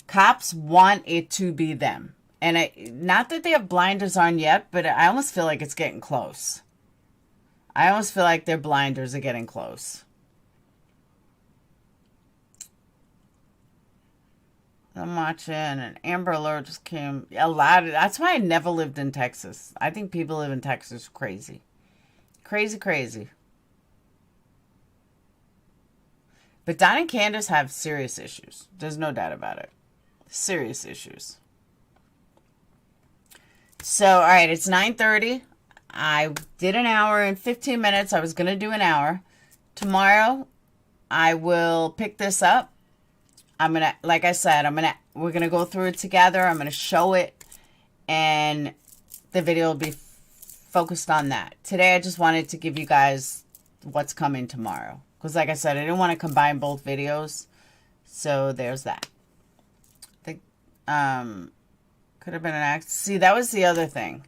Cops want it to be them. And not that they have blinders on yet, but I almost feel like it's getting close. I almost feel like their blinders are getting close. I'm watching, and Amber Alert just came. That's why I never lived in Texas. I think people live in Texas crazy. Crazy, crazy. But Don and Candace have serious issues. There's no doubt about it. Serious issues. So, all right, it's 9:30. I did an hour and 15 minutes. I was going to do an hour. Tomorrow, I will pick this up. I'm going to, like I said, we're going to go through it together. I'm going to show it, and the video will be focused on that. Today, I just wanted to give you guys what's coming tomorrow. Because like I said, I didn't want to combine both videos. So there's that. I think, could have been an accident. See, that was the other thing.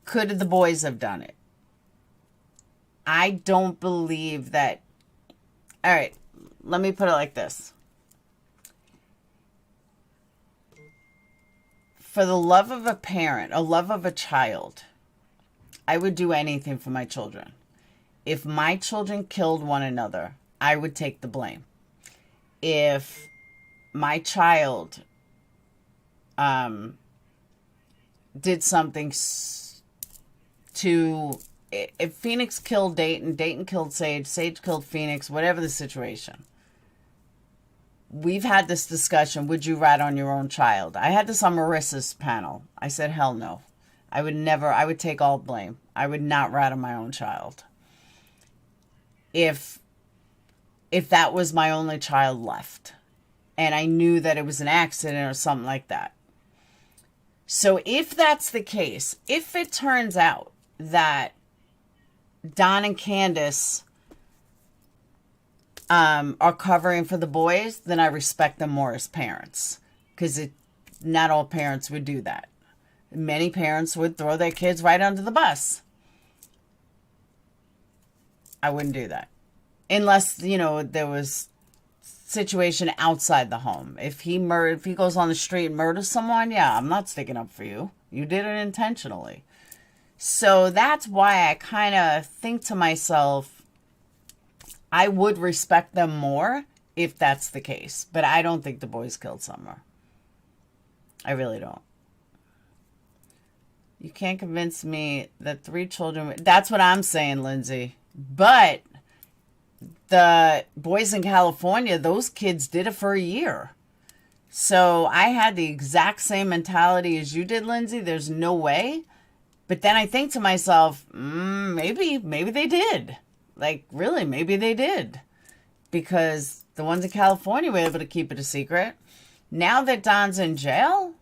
Could the boys have done it? I don't believe that. All right, let me put it like this. For the love of a parent, a love of a child, I would do anything for my children. If my children killed one another, I would take the blame. If my child did something if Phoenix killed Dayton, Dayton killed Sage, Sage killed Phoenix, whatever the situation. We've had this discussion, would you rat on your own child? I had this on Marissa's panel. I said, hell no. I would take all blame. I would not rat on my own child. If that was my only child left, and I knew that it was an accident or something like that. So if that's the case, if it turns out that Don and Candace are covering for the boys, then I respect them more as parents. Because not all parents would do that. Many parents would throw their kids right under the bus. I wouldn't do that. Unless, you know, there was situation outside the home. If he goes on the street and murders someone, yeah, I'm not sticking up for you. You did it intentionally. So that's why I kind of think to myself, I would respect them more if that's the case. But I don't think the boys killed Summer. I really don't. You can't convince me that 3 children... That's what I'm saying, Lindsay. But the boys in California, those kids did it for a year. So I had the exact same mentality as you did, Lindsay. There's no way. But then I think to myself, maybe they did. Like, really, maybe they did. Because the ones in California were able to keep it a secret. Now that Don's in jail,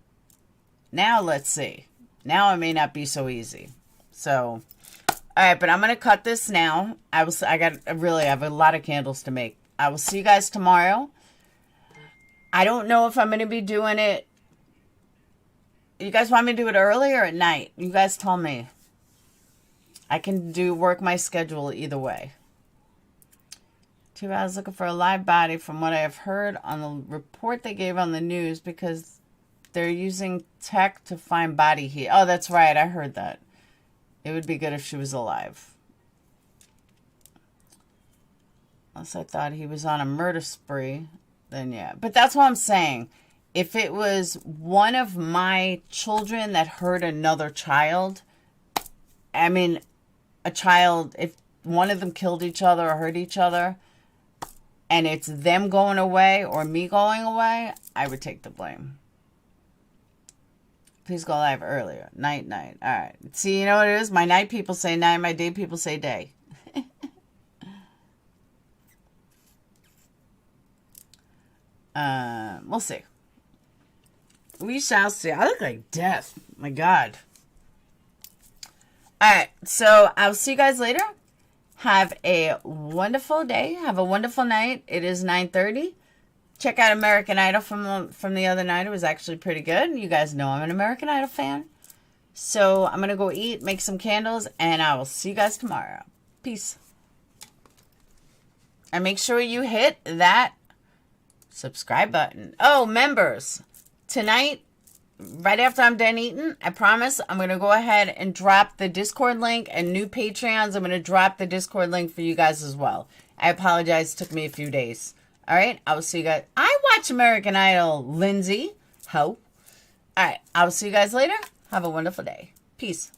now let's see. Now it may not be so easy. So, all right, but I'm going to cut this now. I have a lot of candles to make. I will see you guys tomorrow. I don't know if I'm going to be doing it. You guys want me to do it early or at night? You guys tell me. I can work my schedule either way. 2 hours looking for a live body from what I have heard on the report they gave on the news because they're using tech to find body heat. Oh, that's right. I heard that. It would be good if she was alive. Unless I thought he was on a murder spree, then yeah. But that's what I'm saying. If it was one of my children that hurt another child, I mean, a child, if one of them killed each other or hurt each other, and it's them going away or me going away, I would take the blame. Please go live earlier. Night. All right. See, you know what it is? My night people say night, my day people say day. We'll see. We shall see. I look like death. My God. All right. So I'll see you guys later. Have a wonderful day. Have a wonderful night. It is 9:30. Check out American Idol from the other night. It was actually pretty good. You guys know I'm an American Idol fan. So I'm going to go eat, make some candles, and I will see you guys tomorrow. Peace. And make sure you hit that subscribe button. Oh, members. Tonight, right after I'm done eating, I promise I'm going to go ahead and drop the Discord link, and new Patreons, I'm going to drop the Discord link for you guys as well. I apologize. It took me a few days. All right. I will see you guys. I watch American Idol, Lindsay. Ho. All right. I will see you guys later. Have a wonderful day. Peace.